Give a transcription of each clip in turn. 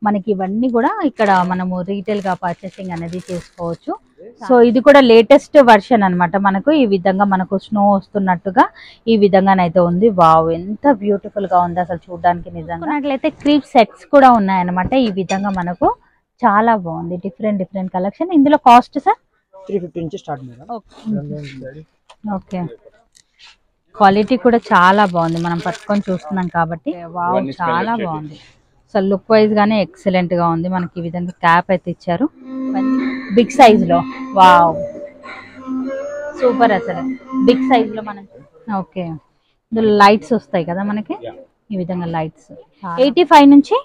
మనకి ఇవన్నీ కూడా ఇక్కడ మనము రీటైల్ గా పర్చేసింగ్ అనేది చేసుకోవచ్చు. సో ఇది కూడా లేటెస్ట్ వర్షన్ అన్నమాట. మనకు ఈ విధంగా మనకు స్నో వస్తున్నట్టుగా ఈ విధంగానైతే ఉంది. వావ్, ఎంత బ్యూటిఫుల్ గా ఉంది అసలు చూడడానికి. నిజంగా అట్లయితే క్రీప్ సెట్స్ కూడా ఉన్నాయన్నమాట. ఈ విధంగా మనకు చాలా బాగుంది. Different collection. ఇందులో కాస్ట్ సార్ 350 నుంచి స్టార్ట్ మేడం. ఓకే, క్వాలిటీ కూడా చాలా బాగుంది. మనం పట్టుకొని చూస్తున్నాం కాబట్టి వావ్, చాలా బాగుంది. సో లుక్ వైజ్ గానే ఎక్సలెంట్ గా ఉంది. మనకి ఈ విధంగా క్యాప్ అయితే ఇచ్చారు బిగ్ సైజ్ లో. వావ్, సూపర్ అసలు బిగ్ సైజ్ లో మనం. ఓకే, ఇందులో లైట్స్ వస్తాయి కదా మనకి ఈ విధంగా. లైట్స్ 85 నుంచి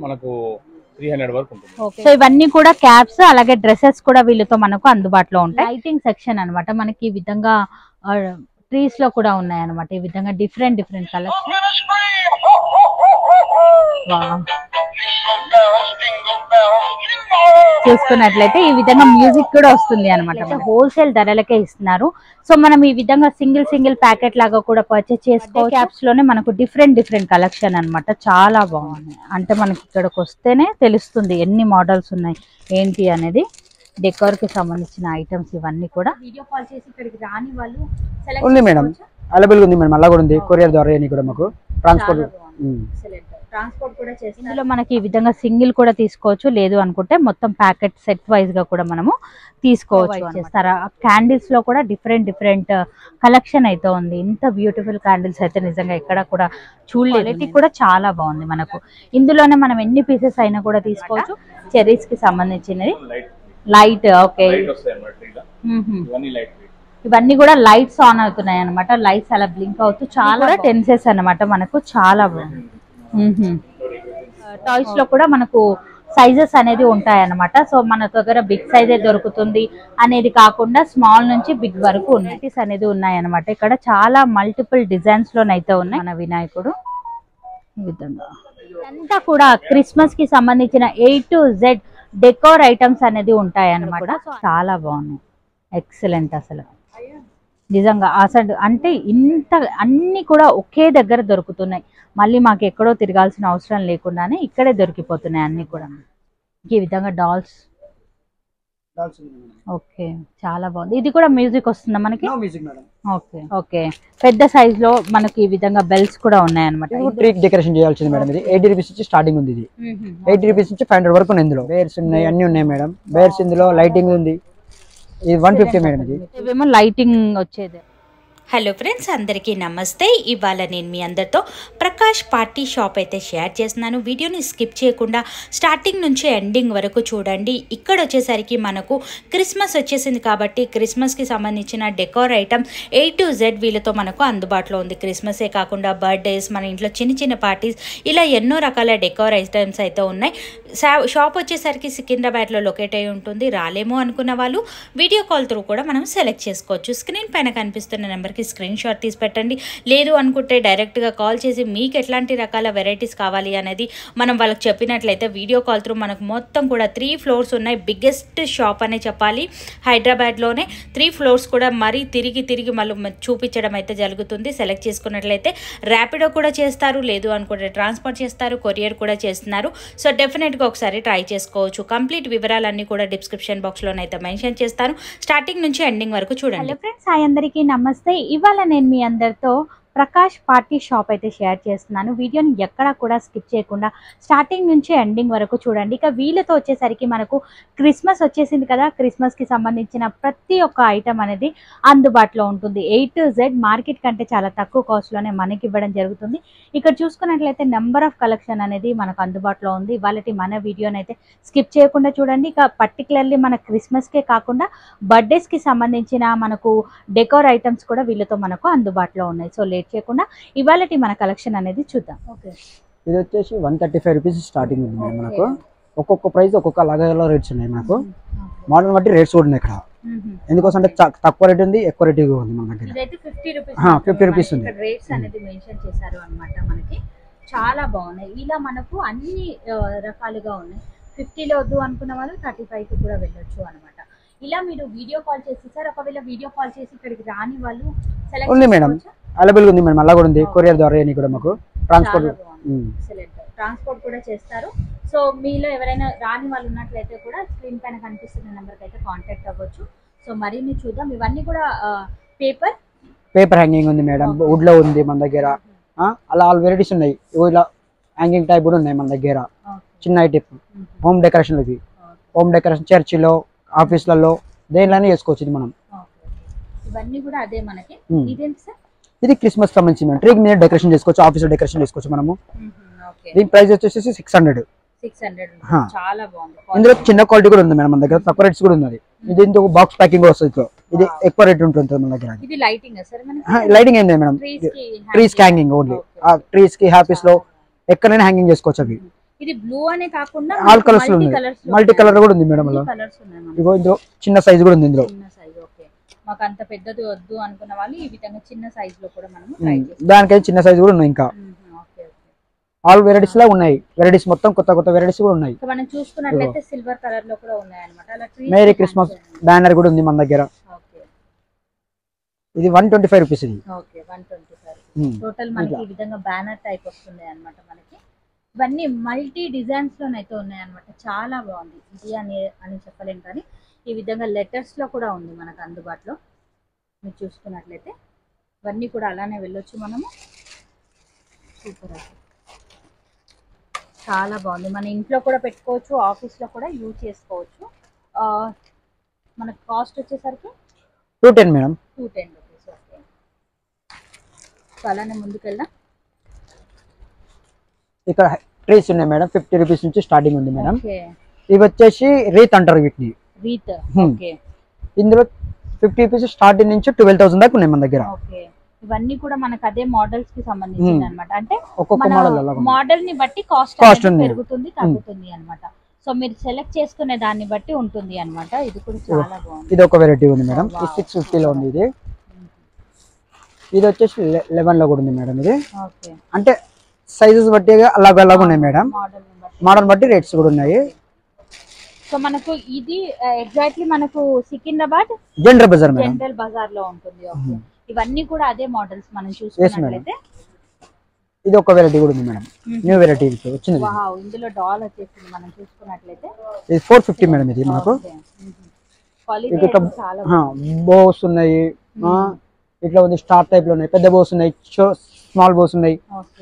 మనకు 300 వరకు ఉంటుంది. సో ఇవన్నీ కూడా క్యాప్స్, అలాగే డ్రెస్సెస్ కూడా వీళ్ళతో మనకు అందుబాటులో ఉంటాయి. లైటింగ్ సెక్షన్ అన్నమాట. మనకి ఈ విధంగా ట్రీస్ లో కూడా ఉన్నాయి అన్నమాట. ఈ విధంగా డిఫరెంట్ కలెక్షన్. చూసుకున్నట్లయితే ఈ విధంగా మ్యూజిక్ కూడా వస్తుంది అనమాట. హోల్సేల్ ధరలకే ఇస్తున్నారు. సో మనం ఈ విధంగా సింగిల్ ప్యాకెట్ లాగా కూడా పర్చేస్ చేసుకో. క్యాప్స్ లోనే మనకు డిఫరెంట్ కలెక్షన్ అన్నమాట. చాలా బాగుంది. అంటే మనకి ఇక్కడికి వస్తేనే తెలుస్తుంది ఎన్ని మోడల్స్ ఉన్నాయి ఏంటి అనేది. డెకోర్ కి సంబంధించిన ఐటమ్స్ ఇవన్నీ కూడా. వీడియో కాల్ చేసి ఇక్కడికి రాని వాళ్ళు ఉంది మేడం, అవైలబుల్ ఉంది మేడం. అలా కూడా ఉంది, కొరియర్ ద్వారా కూడా మాకు ట్రాన్స్పోర్ట్ కూడా చేస్తాం. ఇందులో మనకి ఈ విధంగా సింగిల్ కూడా తీసుకోవచ్చు, లేదు అనుకుంటే మొత్తం ప్యాకెట్ సెట్ వైజ్ గా కూడా మనము తీసుకోవచ్చు. చేస్తారా క్యాండిల్స్ లో కూడా డిఫరెంట్ కలెక్షన్ అయితే ఉంది. ఇంత బ్యూటిఫుల్ క్యాండిల్స్ అయితే నిజంగా ఎక్కడ కూడా చూడలేదు. క్వాలిటీ కూడా చాలా బాగుంది మనకు. ఇందులోనే మనం ఎన్ని పీసెస్ అయినా కూడా తీసుకోవచ్చు. చెరీస్ కి సంబంధించినది లైట్. ఓకే, ఇవన్నీ కూడా లైట్స్ ఆన్ అవుతున్నాయి అనమాట. లైట్స్ అలా బ్లింక్ అవుతూ చాలా టెన్సెస్ అన్నమాట. మనకు చాలా బాగుంది. టాయ్స్ లో కూడా మనకు సైజెస్ అనేది ఉంటాయి అన్నమాట. సో మన దగ్గర బిగ్ సైజే దొరుకుతుంది అనేది కాకుండా స్మాల్ నుంచి బిగ్ వరకు వెరైటీస్ అనేది ఉన్నాయి అన్నమాట. ఇక్కడ చాలా మల్టిపుల్ డిజైన్స్ లోనైతే ఉన్నాయి. మన వినాయకుడు ఈ విధంగా అంతా కూడా క్రిస్మస్ కి సంబంధించిన A to Z decor items అనేది ఉంటాయి అన్నమాట. చాలా బాగున్నాయి, ఎక్సలెంట్ అసలు నిజంగా. అసలు అంటే ఇంత అన్ని కూడా ఒకే దగ్గర దొరుకుతున్నాయి. మళ్ళీ మాకు ఎక్కడో తిరగాల్సిన అవసరం లేకుండానే ఇక్కడే దొరికిపోతున్నాయి అన్ని కూడా. ఈ విధంగా డాల్స్. ఓకే, చాలా బాగుంది. ఇది కూడా మ్యూజిక్ వస్తుందా మనకి? ఓకే, పెద్ద సైజ్ లో మనకి ఈ విధంగా బెల్స్ కూడా ఉన్నాయి అనమాట. డెకరేషన్ చేయాల్సింది మేడం. ఇది 80 రూపీస్ నుంచి స్టార్టింగ్ ఉంది. ఇది 80 రూపీస్ నుంచి 500 వరకు ఉంది. ఇందులో బేర్స్ ఉన్నాయి, అన్ని ఉన్నాయి మేడం. బేర్స్ ఇందులో లైటింగ్ ఉంది. ఇది 150 మేడం. ఇది ఇవేమో లైటింగ్ వచ్చేది. హలో ఫ్రెండ్స్, అందరికీ నమస్తే. ఇవాళ నేను మీ అందరితో ప్రకాష్ పార్టీ షాప్ అయితే షేర్ చేస్తున్నాను. వీడియోని స్కిప్ చేయకుండా స్టార్టింగ్ నుంచి ఎండింగ్ వరకు చూడండి. ఇక్కడ వచ్చేసరికి మనకు క్రిస్మస్ వచ్చేసింది కాబట్టి క్రిస్మస్కి సంబంధించిన decor item A to Z వీళ్ళతో మనకు అందుబాటులో ఉంది. క్రిస్మసే కాకుండా బర్త్డేస్, మన ఇంట్లో చిన్న పార్టీస్, ఇలా ఎన్నో రకాల డెకోర్ ఐటమ్స్ అయితే ఉన్నాయి. షాప్ వచ్చేసరికి సికింద్రాబాద్లో లొకేట్ అయి ఉంటుంది. రాలేమో అనుకున్న వాళ్ళు వీడియో కాల్ త్రూ కూడా మనం సెలెక్ట్ చేసుకోవచ్చు. స్క్రీన్ పైన కనిపిస్తున్న నెంబర్కి స్క్రీన్ షాట్ తీసి పెట్టండి. లేదు అనుకుంటే డైరెక్ట్గా కాల్ చేసి మీకు ఎట్లాంటి రకాల వెరైటీస్ కావాలి అనేది మనం వాళ్ళకి చెప్పినట్లయితే వీడియో కాల్ త్రూ మనకు మొత్తం కూడా 3 ఫ్లోర్స్ ఉన్నాయి. బిగ్గెస్ట్ షాప్ అనే చెప్పాలి హైదరాబాద్లోనే. 3 ఫ్లోర్స్ కూడా మరీ తిరిగి మళ్ళీ చూపించడం అయితే జరుగుతుంది. సెలెక్ట్ చేసుకున్నట్లయితే ర్యాపిడో కూడా చేస్తారు, లేదు అనుకుంటే ట్రాన్స్పోర్ట్ చేస్తారు, కొరియర్ కూడా చేస్తున్నారు. సో డెఫినెట్గా ఒకసారి ట్రై చేసుకోవచ్చు. కంప్లీట్ వివరాలన్నీ కూడా డిస్క్రిప్షన్ బాక్స్లోనైతే మెన్షన్ చేస్తాను. స్టార్టింగ్ నుంచి ఎండింగ్ వరకు చూడండి. హలో ఫ్రెండ్స్, హాయ్ అందరికీ నమస్తే. ఇవాళ నేను మీ అందరితో ప్రకాష్ పార్టీ షాప్ అయితే షేర్ చేస్తున్నాను. వీడియోని ఎక్కడా కూడా స్కిప్ చేయకుండా స్టార్టింగ్ నుంచి ఎండింగ్ వరకు చూడండి. ఇక వీళ్ళతో వచ్చేసరికి మనకు క్రిస్మస్ వచ్చేసింది కదా, క్రిస్మస్కి సంబంధించిన ప్రతి ఒక్క ఐటమ్ అనేది అందుబాటులో ఉంటుంది. A to Z మార్కెట్ కంటే చాలా తక్కువ కాస్ట్లోనే మనకి ఇవ్వడం జరుగుతుంది. ఇక్కడ చూసుకున్నట్లయితే నెంబర్ ఆఫ్ కలెక్షన్ అనేది మనకు అందుబాటులో ఉంది. వాళ్ళకి మన వీడియోని అయితే స్కిప్ చేయకుండా చూడండి. ఇక పర్టికులర్లీ మన క్రిస్మస్కే కాకుండా బర్త్డేస్కి సంబంధించిన మనకు డెకోర్ ఐటమ్స్ కూడా వీళ్ళతో మనకు అందుబాటులో ఉన్నాయి. సో లేట్ చేయకుండా ఇవాళ మన కలెక్షన్ అనేది చూద్దాం. ఓకే, ఇది వచ్చేసి 135 రూపీస్ స్టార్టింగ్ ఉంది మనకు. ఒక్కొక్క ప్రైస్ ఒక్కొక్క లాగా రేట్స్ ఉన్నాయి మనకు. మోడల్ బట్టి రేట్స్ కూడా ఉన్నాయి ఇక్కడ. ఎందుకోసం అంటే తక్కువ రేట్ ఉంది, ఎక్కువ రేట్ ఉంది మన దగ్గర. 50 రూపీస్ ఉంది. రేట్స్ అనేది మెన్షన్ చేశారు అన్నమాట. మనకి చాలా బాగున్నాయి. ఇలా మనకు అన్ని రకాలుగా ఉన్నాయి. 50లో వద్దు అనుకున్న వాళ్ళు 35కి కూడా వెళ్ళొచ్చు అనమాట. ఇలా మీరు వీడియో కాల్ చేసి సార్, ఒకవేళ వీడియో కాల్ చేసి ఇక్కడికి రాని వాళ్ళు ఉంది మేడం, అవైలబుల్ ఉంది మేడం. అలా కూడా ఉంది, కొరియర్ ద్వారా కూడా మాకు ట్రాన్స్పోర్ట్ ఎక్సలెంట్. ట్రాన్స్పోర్ట్ కూడా చేస్తారు. సో మీలో ఎవరైనా రాని వాళ్ళు ఉన్నట్లయితే కూడా స్క్రీన్ పైన కనిపిస్తున్న నెంబర్కి అయితే కాంటాక్ట్ అవ్వచ్చు. సో మరిన్ని చూద్దాం. ఇవన్నీ కూడా పేపర్ హ్యాంగింగ్ ఉంది మేడం, వుడ్ లో ఉంది మన దగ్గర. అలా ఆల్ వెరైటీస్ ఉన్నాయి. ఇలా హ్యాంగింగ్ టైప్ కూడా ఉన్నాయి మన దగ్గర. చిన్న టైప్ హోమ్ డెకరేషన్, ఇవి హోమ్ డెకరేషన్ చర్చిలో, ఆఫీస్లలో, దేనిలోనే చేసుకోవచ్చు ఇది మనం. ఇవన్నీ కూడా అదే మనకి. ఇదేంటి సార్? ఇది క్రిస్మస్ సంబంధించి మనం ట్రీ మీద డెకరేషన్ చేసుకోవచ్చు, ఆఫీస్ లో డెకరేషన్ చేసుకోవచ్చు మనము. దీని ప్రైస్ వచ్చేసి 600. చాలా బాగుంది. ఇందులో చిన్న క్వాలిటీ కూడా ఉంది మేడం మన దగ్గర, తక్కువ రేట్స్ కూడా ఉన్నది. ఇది ఇందులో బాక్స్ ప్యాకింగ్ వస్తుంది. ఇది ఎక్కువ రేట్ ఉంటుంది మన దగ్గర. ఇది లైటింగ్ సార్? లైటింగ్ ఏంది మేడం, ట్రీస్ కి హ్యాంగింగ్ ఓన్లీ. ఆ ట్రీస్ కి ఆఫీస్ లో ఎక్కడైనా హ్యాంగింగ్ చేసుకోవచ్చు. అవి ఇది బ్లూ అనే కాకుండా ఆల్ కలర్స్ లో ఉన్నాయి, మల్టీ కలర్ కూడా ఉంది మేడం. ఇగో ఇందులో చిన్న సైజ్ కూడా ఉంది. ఇందులో మాకు అంత పెద్దది వద్దు అనుకున్న వాళ్ళు ఈ విధంగా చిన్న సైజ్ లో కూడా మనం ట్రై చేస్తాం. దానికైతే చిన్న సైజ్ కూడా ఉన్నాయి. ఇంకా ఆల్ వెరైటీస్ లా ఉన్నాయి. వెరైటీస్ మొత్తం కొత్త కొత్త వెరైటీస్ కూడా ఉన్నాయి. మనం చూసుకున్నట్లయితే సిల్వర్ కలర్ లో కూడా ఉన్నాయి అన్నమాట. అలా మేరీ క్రిస్మస్ బ్యానర్ కూడా ఉంది మన దగ్గర. ఇది 125 రూపీస్. ఇది ఓకే 125. టోటల్ మనకి ఈ విధంగా బ్యానర్ టైప్ వస్తుంది అన్నమాట. మనకి ఇవన్నీ మల్టీ డిజైన్స్ లోనైతే ఉన్నాయి అన్నమాట. చాలా బాగుంది. ఇది అని చెప్పలేం కానీ ఈ విధంగా లెటర్స్ లో కూడా ఉంది మనకు అందుబాటులో. మీరు చూసుకున్నట్లయితే ఇవన్నీ కూడా అలానే వెళ్ళొచ్చు మనము. సూపర్, చాలా బాగుంది. మన ఇంట్లో కూడా పెట్టుకోవచ్చు, ఆఫీస్ లో కూడా యూజ్ చేసుకోవచ్చు. మనకు కాస్ట్ వచ్చేసరికి 210 మేడం. 210 రూపీస్. ఓకే, సో అలానే ముందుకెళ్దాం. ఇక్కడ ట్రీస్ ఉన్నాయి మేడం. 50 రూపీస్ నుంచి స్టార్టింగ్ ఉంది మేడం. ఇవి వచ్చేసి రీత్ అంటారు వీటిని. రీత్. ఓకే, ఇందులో 50 రూపీస్ స్టార్టింగ్ నుంచి 12,000 దాకా ఉన్నాయి మన దగ్గర. ఓకే, ఇవన్నీ కూడా మనకు అదే మోడల్స్ కి సంబంధించింది అన్నమాట. అంటే ఒక్కొక్క మోడల్ ని బట్టి కాస్ట్ పెరుగుతుంది తగ్గుతుంది అన్నమాట. సో మీరు సెలెక్ట్ చేసుకునే దాన్ని బట్టి ఉంటుంది అన్నమాట. ఇది కూడా చాలా బాగుంది. ఇది ఒక వెరైటీ ఉంది మేడం. ఇది 650 లో ఉంది. ఇది వచ్చేసి 11 లో కూడా ఉంది మేడం. ఇది అంటే సైజెస్ బట్టి అలాగ ఉన్నాయి మేడం. మోడల్ బట్టి రేట్స్ కూడా ఉన్నాయి. సో మనకు ఇది ఎగ్జాక్ట్లీ మనకు సికింద్రాబాద్ జనరల్ బజార్ లో ఉంటుంది. ఓకే, ఇవన్నీ కూడా అదే మోడల్స్ మనం చూసుకున్నట్లయితే. ఇది ఒక వెరైటీ కూడా ఉంది మేడం. న్యూ వెరైటీ వచ్చింది. వావ్, ఇందులో డాల్ వచ్చేసింది. మనం చూసుకున్నట్లయితే ఇది 450 మేడం. ఇది మనకు బోస్ ఉన్నాయి, ఇట్లా ఉంది. స్టార్ టైప్ లో ఉన్నాయి, పెద్ద బోస్ ఉన్నాయి, స్మాల్ బోస్ ఉన్నాయి.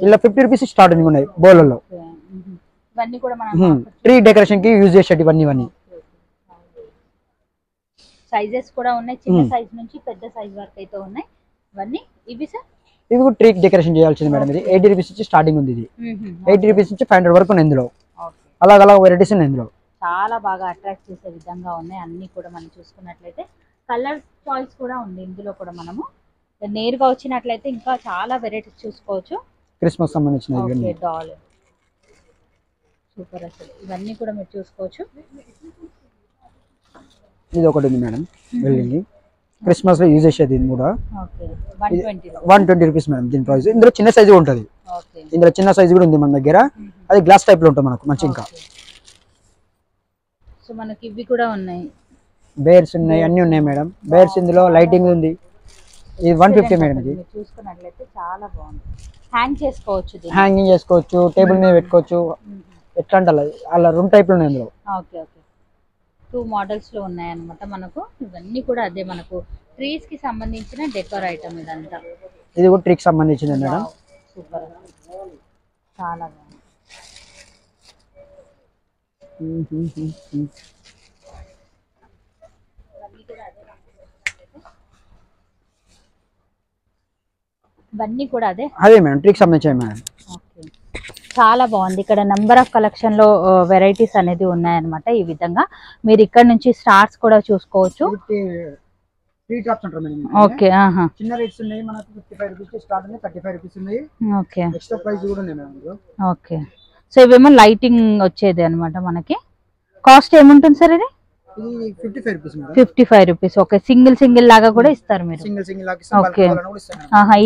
ఇలా 50 రూపీస్ స్టార్టింగ్ ఉన్నాయి బోలలో. ఇవన్నీ కూడా మనం ట్రీ డెకరేషన్ కి యూజ్ చేసేటి ఇవన్నీ. సైజెస్ కూడా ఉన్నాయి, చిన్న సైజ్ నుంచి పెద్ద సైజ్ వరకు అయితే ఉన్నాయి ఇవన్నీ. ఇవి సార్? ఇవి కూడా ట్రీ డెకరేషన్ చేయాల్సింది మేడం. ఇది 80 రూపీస్ నుంచి స్టార్టింగ్ ఉంది. ఇది 80 రూపీస్ నుంచి 500 వరకు ఉంది ఇందులో. అలాగ వెరైటీస్ ఉన్నాయి ఇందులో. చాలా బాగా అట్రాక్ట్ చేసే విధంగా ఉన్నాయి అన్ని కూడా. మనం చూసుకున్నట్లయితే కలర్ చాయిస్ కూడా ఉంది ఇందులో కూడా. మనము నేరుగా వచ్చినట్లయితే ఇంకా చాలా వెరైటీస్ చూసుకోవచ్చు. క్రిస్మస్ సంబంధించిన డాల్ సూపర్. అసలు ఇవన్నీ కూడా మీరు చూసుకోవచ్చు. ఇది ఒకటి ఉంది మేడం. వెల్డింగ్ క్రిస్మస్ లో యూజ్ చేసేది. ఇది కూడా 120 రూపీస్ మేడం దీని ప్రైస్. ఇందులో చిన్న సైజు ఉంటుంది. ఇందులో చిన్న సైజు కూడా ఉంది మన దగ్గర. అది గ్లాస్ టైప్ లో ఉంటుంది మనకు మంచి. ఇంకా సో మనకి ఇవి కూడా ఉన్నాయి, బేర్స్ ఉన్నాయి, అన్ని ఉన్నాయి మేడం. బేర్స్ ఇందులో లైటింగ్ ఉంది. ఇది 150 మేడం. ఇది చూసుకున్నట్లయితే చాలా బాగుంది. హ్యాంగ్ చేసుకోవచ్చు, హ్యాంగింగ్ చేసుకోవచ్చు, టేబుల్ మీద పెట్టుకోవచ్చు. ఎట్లా అంటే అలా 2 టైప్ లో ఉన్నాయి ఇందులో. ఓకే ఓకే, 2 మోడల్స్ లో ఉన్నాయి అన్నమాట మనకు. ఇవన్నీ కూడా అదే మనకు ట్రీస్ కి సంబంధించిన డెకోర్ ఐటమ్ ఇదంతా. ఇది కూడా ట్రీకి సంబంధించింది మేడం. సూపర్, చాలా బాగుంది. ఇవన్నీ కూడా అదే మేడం, ట్రీకి సంబంధించాయి మేడం. ఓకే, చాలా బాగుంది. ఇక్కడ నెంబర్ ఆఫ్ కలెక్షన్ లో వెరైటీస్ అనేది ఉన్నాయన్నమాట. ఈ విధంగా మీరు ఇక్కడ నుంచి స్టార్స్ కూడా చూసుకోవచ్చు. ఓకే, చిన్న రేట్స్ ఉన్నాయి మనకు. 55 రూపీస్ స్టార్ట్ ఉంది, 35 రూపీస్ ఉన్నాయి. ఓకే, ఎక్స్ట్రా ప్రైస్ కూడా ఉన్నాయి మేడం. ఓకే, సో ఇవేమో లైటింగ్ వచ్చేది అన్నమాట మనకి. కాస్ట్ ఏముంటుంది సార్ ఇది? 55 రూపీస్. ఓకే, సింగిల్ లాగా కూడా ఇస్తారు మీరు. ఓకే,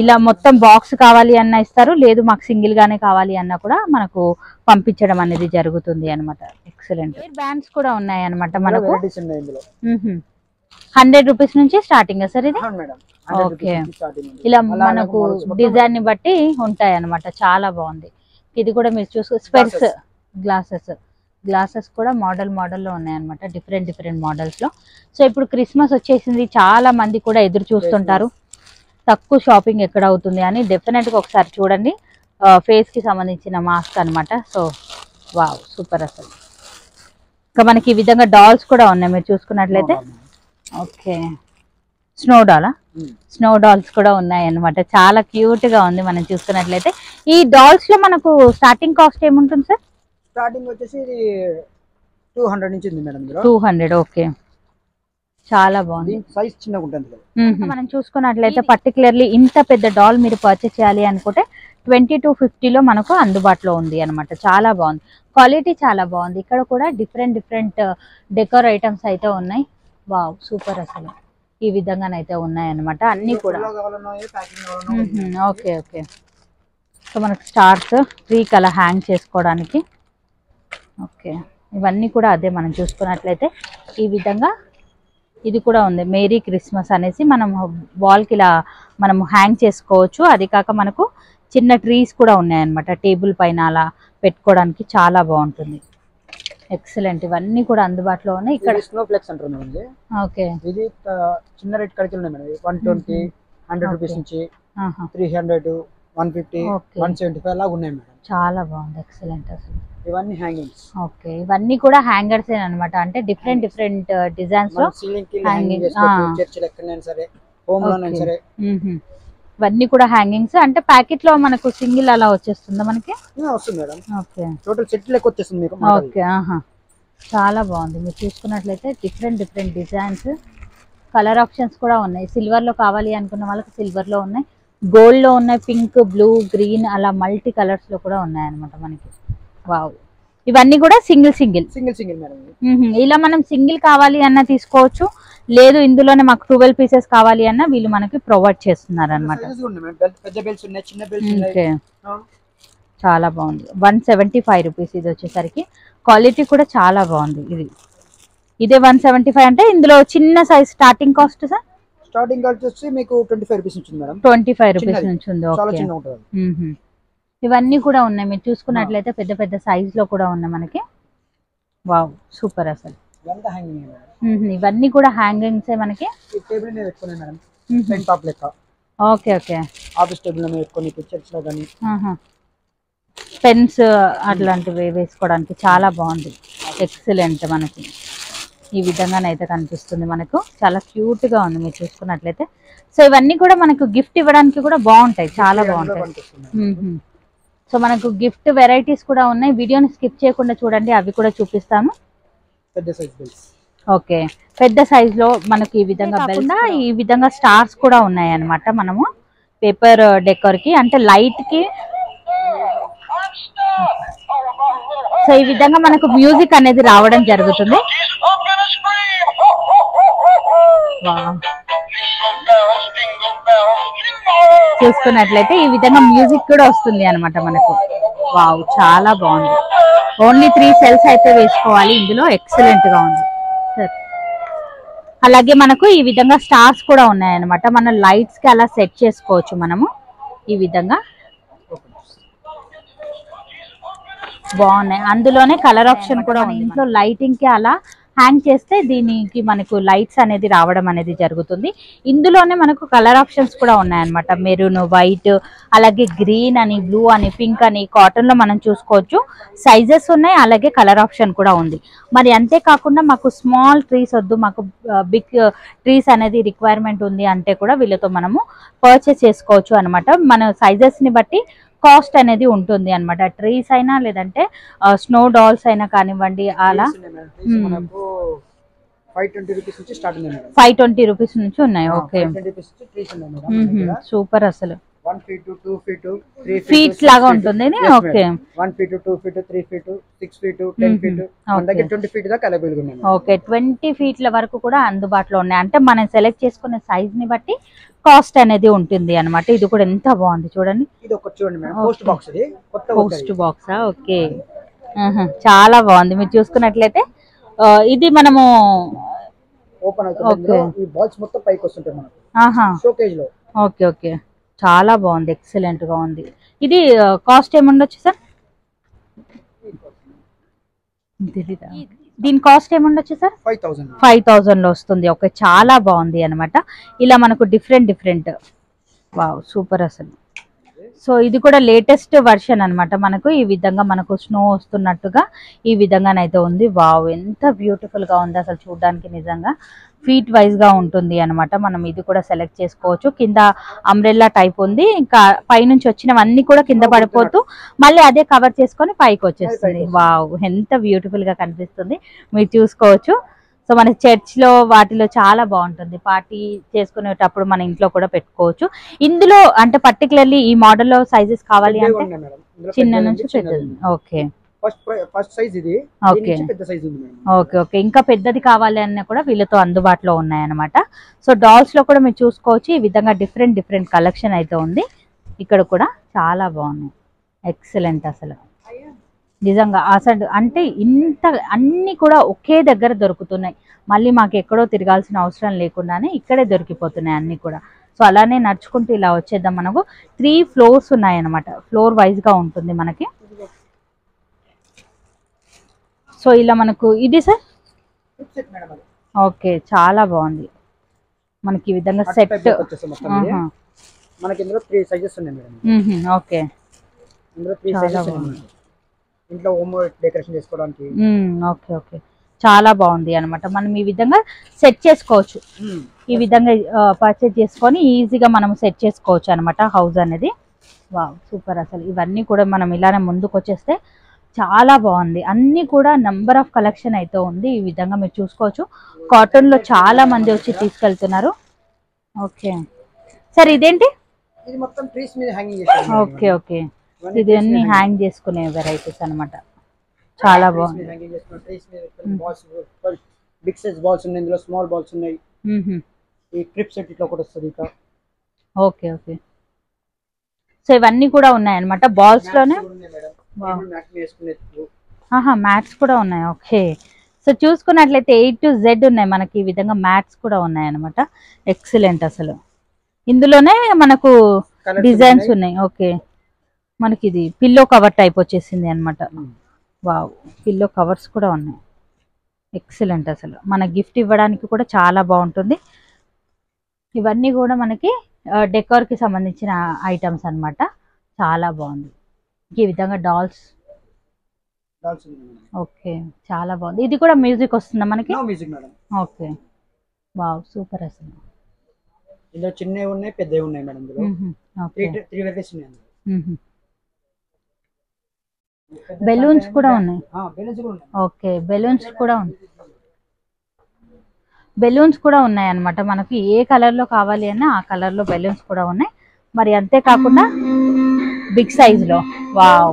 ఇలా మొత్తం బాక్స్ కావాలి అన్న ఇస్తారు, లేదు మాకు సింగిల్ గానే కావాలి అన్న కూడా మనకు పంపించడం అనేది జరుగుతుంది అన్నమాట. ఎక్సలెంట్. బ్యాండ్స్ కూడా ఉన్నాయి అన్నమాట మనకు. 100 రూపీస్ నుంచి స్టార్టింగ్ సార్ ఇది? ఓకే, ఇలా మనకు డిజైన్ ని బట్టి ఉంటాయి అన్నమాట. చాలా బాగుంది. ఇది కూడా మీరు చూసుకో స్పెట్స్ గ్లాసెస్ కూడా మోడల్లో ఉన్నాయన్నమాట, డిఫరెంట్ మోడల్స్లో. సో ఇప్పుడు క్రిస్మస్ వచ్చేసింది, చాలా మంది కూడా ఎదురు చూస్తుంటారు తక్కువ షాపింగ్ ఎక్కడ అవుతుంది అని. డెఫినెట్గా ఒకసారి చూడండి. ఫేస్కి సంబంధించిన మాస్క్ అనమాట. సో వావ్ సూపర్ అసలు. ఇంకా మనకి ఈ విధంగా డాల్స్ కూడా ఉన్నాయి మీరు చూసుకున్నట్లయితే. ఓకే, స్నో డాల్స్ కూడా ఉన్నాయి అన్నమాట. చాలా క్యూట్ గా ఉంది మనం చూసుకున్నట్లయితే. ఈ డాల్స్ లో మనకు స్టార్టింగ్ కాస్ట్ ఏముంటుంది సార్? స్టార్టింగ్ వచ్చేసి 200 నుంచి ఉంది మేడం. 200. ఓకే, చాలా బాగుంది. సైజ్ చిన్నగా ఉంటుంది. మనం చూసుకున్నట్లయితే పర్టికులర్లీ ఇంత పెద్ద డాల్ మీరు పర్చేస్ చేయాలి అనుకుంటే 20 to 50 లో మనకు అందుబాటులో ఉంది అనమాట. చాలా బాగుంది, క్వాలిటీ చాలా బాగుంది. ఇక్కడ కూడా డిఫరెంట్ డెకోర్ ఐటమ్స్ అయితే ఉన్నాయి. వావ్ సూపర్ అసలు. ఈ విధంగానైతే ఉన్నాయన్నమాట అన్ని కూడా. Okay okay. సో మనకు స్టార్స్ ట్రీకి అలా హ్యాంగ్ చేసుకోవడానికి. ఓకే, ఇవన్నీ కూడా అదే మనం చూసుకున్నట్లయితే ఈ విధంగా ఇది కూడా ఉంది. మేరీ క్రిస్మస్ అనేసి మనం వాల్కి ఇలా మనం హ్యాంగ్ చేసుకోవచ్చు. అది కాక మనకు చిన్న ట్రీస్ కూడా ఉన్నాయన్నమాట, టేబుల్ పైన అలా పెట్టుకోవడానికి చాలా బాగుంటుంది. ఎక్సలెంట్. ఇవన్నీ కూడా అందుబాటులో ఉన్నాయి. ఇక్కడ స్నో ఫ్లెక్స్ అంటారు మేడం. ఓకే, ఇది చిన్న రేట్ కడికి ఉన్నాయి మేడం. 120, 100 రూపీస్ నుంచి 300, 150, 175 లాగా ఉన్నాయి మేడం. చాలా బాగుంది, ఎక్సలెంట్ అసలు. ఇవన్నీ హ్యాంగింగ్స్. ఓకే, ఇవన్నీ కూడా హ్యాంగర్స్ అన్నమాట. అంటే డిఫరెంట్ డిజైన్స్ లో సీలింగ్ కి హ్యాంగింగ్ చేసుకోవచ్చు. చర్చ్ ఎక్కడైనా సరే, హోమ్ లోనైనా సరే. ఇవన్నీ కూడా హ్యాంగింగ్స్. అంటే ప్యాకెట్ లో మనకు సింగిల్ అలా వచ్చేస్తుందా మనకి? వస్తుంది మేడం. ఓకే, టోటల్ సెట్ లెక్క వచ్చేస్తుంది మీకు. ఓకే, చాలా బాగుంది. మీరు చూసుకున్నట్లయితే డిఫరెంట్ డిజైన్స్, కలర్ ఆప్షన్స్ కూడా ఉన్నాయి. సిల్వర్ లో కావాలి అనుకున్న వాళ్ళకి సిల్వర్ లో ఉన్నాయి, గోల్డ్ లో ఉన్నాయి, పింక్, బ్లూ, గ్రీన్ అలా మల్టీ కలర్స్ లో కూడా ఉన్నాయి అనమాట మనకి. వావ్, ఇవన్నీ కూడా సింగిల్ మేడం. ఇలా మనం సింగిల్ కావాలి అన్న తీసుకోవచ్చు, లేదు ఇందులోనే మాకు 12 పీసెస్ కావాలి అన్న వీళ్ళు మనకి ప్రొవైడ్ చేస్తున్నారు అనమాట. చాలా బాగుంది. 175 రూపీస్ ఇది వచ్చేసరికి. క్వాలిటీ కూడా చాలా బాగుంది. ఇదే 175 అంటే ఇందులో చిన్న size starting cost sir? Starting cost వచ్చి మీకు 25 రూపీస్ ఉంటుంది మేడం. 25 రూపీస్ నుంచి ఉంది. ఓకే, ఇవన్నీ కూడా ఉన్నాయి. మీరు చూసుకున్నట్లయితే పెద్ద సైజ్ లో కూడా ఉన్నాయి మనకి. వావ్ సూపర్ అసలు. ఇవన్నీ కూడా హ్యాంగింగ్స్ మనకి. టేబుల్ మీద పెట్టుకునే మేడం, పెన్ టాప్ లెక్క. ఓకే ఓకే, ఆఫీస్ టేబుల్ మీద పెట్టుకొని చర్చ్ లో గానీ పెన్స్ అట్లాంటివి వేసుకోవడానికి చాలా బాగుంది. ఎక్సలెంట్. మనకి ఈ విధంగానైతే కనిపిస్తుంది మనకు. చాలా క్యూట్ గా ఉంది మీరు చూసుకున్నట్లయితే. సో ఇవన్నీ కూడా మనకు గిఫ్ట్ ఇవ్వడానికి కూడా బాగుంటాయి, చాలా బాగుంటాయి. సో మనకు గిఫ్ట్ వెరైటీస్ కూడా ఉన్నాయి. వీడియోని స్కిప్ చేయకుండా చూడండి, అవి కూడా చూపిస్తాము. పెద్ద సైజ్ బెల్స్. ఓకే, పెద్ద సైజ్ లో మనకి ఈ విధంగా బెల్స్, ఈ విధంగా స్టార్స్ కూడా ఉన్నాయి అన్నమాట. మనము పేపర్ డెకోర్ కి, అంటే లైట్ కి. సో ఈ విధంగా మనకు మ్యూజిక్ అనేది రావడం జరుగుతుంది. చూసుకున్నట్లయితే ఈ విధంగా మ్యూజిక్ కూడా వస్తుంది అనమాట మనకు. వావ్ చాలా బాగుంది. ఓన్లీ 3 సెల్స్ అయితే వేసుకోవాలి ఇందులో. ఎక్సలెంట్ గా ఉంది సార్. అలాగే మనకు ఈ విధంగా స్టార్స్ కూడా ఉన్నాయన్నమాట. మన లైట్స్ కి అలా సెట్ చేసుకోవచ్చు మనము. ఈ విధంగా బాగున్నాయి. అందులోనే కలర్ ఆప్షన్ కూడా ఉంది. ఇంట్లో లైటింగ్ కి అలా హ్యాంగ్ చేస్తే దీనికి మనకు లైట్స్ అనేది రావడం అనేది జరుగుతుంది. ఇందులోనే మనకు కలర్ ఆప్షన్స్ కూడా ఉన్నాయన్నమాట. మెరూన్, వైట్, అలాగే గ్రీన్ అని, బ్లూ అని, పింక్ అని, కాటన్ లో మనం చూసుకోవచ్చు. సైజెస్ ఉన్నాయి, అలాగే కలర్ ఆప్షన్ కూడా ఉంది. మరి అంతేకాకుండా మాకు స్మాల్ ట్రీస్ వద్దు, మాకు బిగ్ ట్రీస్ అనేది రిక్వైర్మెంట్ ఉంది అంటే కూడా వీళ్ళతో మనము పర్చేస్ చేసుకోవచ్చు అనమాట. మన సైజెస్ ని బట్టి కాస్ట్ అనేది ఉంటుంది అన్నమాట. ట్రీస్ అయినా లేదంటే స్నో డాల్స్ అయినా కానివ్వండి అలా. 520 రూపీస్ నుంచి స్టార్ట్ ఉంది మేడం. 520 రూపీస్ నుంచి ఉన్నాయి. ఓకే, 520 రూపీస్ నుంచి ట్రీస్ ఉన్నాయి మేడం. సూపర్ అసలు. 1 feet, 2 feet, 3 feet, ఫీట్స్ లాగా ఉంటుంది. Okay, 1 feet, 2 feet, 3 feet, 6 feet, 10 feet, మన దగ్గర 20 feet దాకా అవైలబుల్ గా ఉన్నాయి. ఓకే, 20 ఫీట్ల వరకు కూడా అందుబాటులో ఉన్నాయి. అంటే మనం సెలెక్ట్ చేసుకునే సైజ్ ని బట్టి కాస్ట్ అనేది ఉంటుంది అన్నమాట. ఇది కూడా ఎంత బాగుంది చూడండి. ఇది ఒకటి చూడండి మేడం, పోస్ట్ బాక్స్. ఇది కొత్త పోస్ట్ బాక్సా? ఓకే, చాలా బాగుంది. మీరు చూసుకున్నట్లయితే ఇది మనము ఓపెన్ అవుతుంది. ఈ బాల్స్ మొత్తం పైకి వస్తుంటాయి మనకు షోకేజ్ లో. ఓకే ఓకే, చాలా బాగుంది, ఎక్సలెంట్ గా ఉంది. ఇది కాస్ట్ ఏముండొచ్చు సార్? దీని కాస్ట్ ఏముండొచ్చు సార్? 5000 లో వస్తుంది. ఓకే, చాలా బాగుంది అనమాట. ఇలా మనకు డిఫరెంట్ వావ్ సూపర్ అసలు. సో ఇది కూడా లేటెస్ట్ వర్షన్ అన్నమాట. మనకు ఈ విధంగా మనకు స్నో వస్తున్నట్టుగా ఈ విధంగానైతే ఉంది. వావ్ ఎంత బ్యూటిఫుల్ గా ఉంది అసలు చూడడానికి. నిజంగా ఫీట్ వైజ్ గా ఉంటుంది అన్నమాట. మనం ఇది కూడా సెలెక్ట్ చేసుకోవచ్చు. కింద అంబ్రెల్లా టైప్ ఉంది. ఇంకా పైనుంచి వచ్చినవన్నీ కూడా కింద పడిపోతూ మళ్ళీ అదే కవర్ చేసుకొని పైకి వచ్చేస్తుంది. వావ్ ఎంత బ్యూటిఫుల్ గా కనిపిస్తుంది, మీరు చూసుకోవచ్చు. సో మన చర్చ్ లో వాటిలో చాలా బాగుంటుంది. పార్టీ చేసుకునేటప్పుడు మన ఇంట్లో కూడా పెట్టుకోవచ్చు. ఇందులో అంటే పర్టికులర్లీ ఈ మోడల్లో సైజెస్ కావాలి అంటే చిన్న నుంచి పెద్దది. ఓకే ఫస్ట్ సైజ్ ఇది. ఓకే పెద్ద సైజ్ ఉంది మేడం. ఓకే ఓకే ఇంకా పెద్దది కావాలి అన్న కూడా వీళ్ళతో అందుబాటులో ఉన్నాయన్నమాట. సో డాల్స్ లో కూడా మీరు చూసుకోవచ్చు. ఈ విధంగా డిఫరెంట్ కలెక్షన్ అయితే ఉంది. ఇక్కడ కూడా చాలా బాగున్నాయి. ఎక్సలెంట్ అసలు నిజంగా. అసలు అంటే ఇంత అన్ని కూడా ఒకే దగ్గర దొరుకుతున్నాయి. మళ్ళీ మాకు ఎక్కడో తిరగాల్సిన అవసరం లేకుండానే ఇక్కడే దొరికిపోతున్నాయి అన్ని కూడా. సో అలానే నడుచుకుంటూ ఇలా వచ్చేద్దాం. మనకు 3 ఫ్లోర్స్ ఉన్నాయన్నమాట. ఫ్లోర్ వైజ్ గా ఉంటుంది మనకి. సో ఇలా మనకు ఇది సార్ ఓకే చాలా బాగుంది. మనకి ఈ విధంగా సెట్ మనకి ఇందులో 3 సైజెస్ ఉన్నాయి మేడం. ఓకే ఇందులో 3 సైజెస్ ఉన్నాయి. ఇంట్లో హోమ్ డెకరేషన్ చేసుకోవడానికి. ఓకే ఓకే చాలా బాగుంది అన్నమాట. మనం ఈ విధంగా సెట్ చేసుకోవచ్చు. ఈ విధంగా పర్చేజ్ చేసుకొని ఈజీగా మనం సెట్ చేసుకోవచ్చు అన్నమాట హౌస్ అనేది. వావ్ సూపర్ అసలు. ఇవన్నీ కూడా మనం ఇలానే ముందుకు వచ్చేస్తే చాలా బాగుంది. అన్ని కూడా నంబర్ ఆఫ్ కలెక్షన్ అయితే ఉంది. ఈ విధంగా మీరు చూసుకోవచ్చు. కాటన్ లో చాలా మంది వచ్చి తీసుకెళ్తున్నారు. ఓకే సార్ ఇదేంటి? ఇది మొత్తం ట్రీస్ మీద హ్యాంగింగ్ చేశారు. ఓకే ఓకే ఇది అన్ని హ్యాంగ్ చేసుకునే వెరైటీస్ అన్నమాట. చాలా బాగుంది. హ్యాంగింగ్ చేసుకున్న ట్రీస్ మీద బాల్స్, బిగ్ సైజ్ బాల్స్ ఉన్నాయి. ఇందులో స్మాల్ బాల్స్ ఉన్నాయి. ఈ క్రిప్ సెట్ ఇట్లా కూడా వస్తుంది. ఇక ఓకే ఓకే సో ఇవన్నీ కూడా ఉన్నాయి అన్నమాట. బాల్స్ లోనే మ్యాట్స్ కూడా ఉన్నాయి. ఓకే సో చూసుకున్నట్లయితే A to Z ఉన్నాయి మనకి. ఈ విధంగా మ్యాట్స్ కూడా ఉన్నాయి అన్నమాట. ఎక్సలెంట్ అసలు. ఇందులోనే మనకు డిజైన్స్ ఉన్నాయి. ఓకే మనకి ఇది పిల్లో కవర్ టైప్ వచ్చేసింది అన్నమాట. వావ్ పిల్లో కవర్స్ కూడా ఉన్నాయి. ఎక్సలెంట్ అసలు. మన గిఫ్ట్ ఇవ్వడానికి కూడా చాలా బాగుంటుంది. ఇవన్నీ కూడా మనకి డెకోర్ కి సంబంధించిన ఐటమ్స్ అన్నమాట. చాలా బాగుంది. ఈ విధంగా డాల్స్. ఓకే చాలా బాగుంది. ఇది కూడా మ్యూజిక్ వస్తుందా మనకి? ఓకే వావ్ సూపర్ అసలు. ఇందులో చిన్నవి ఉన్నాయి, పెద్దవి ఉన్నాయి మేడం. ఇందులో 3 వెరైటీస్ ఉన్నాయి. బెలూన్స్ కూడా ఉన్నాయి. ఓకే బెలూన్స్ కూడా ఉన్నాయి. బెలూన్స్ కూడా ఉన్నాయి అన్నమాట. మనకి ఏ కలర్ లో కావాలి అన్నా ఆ కలర్ లో బెలూన్స్ కూడా ఉన్నాయి. మరి అంతేకాకుండా బిగ్ సైజ్ లో వావ్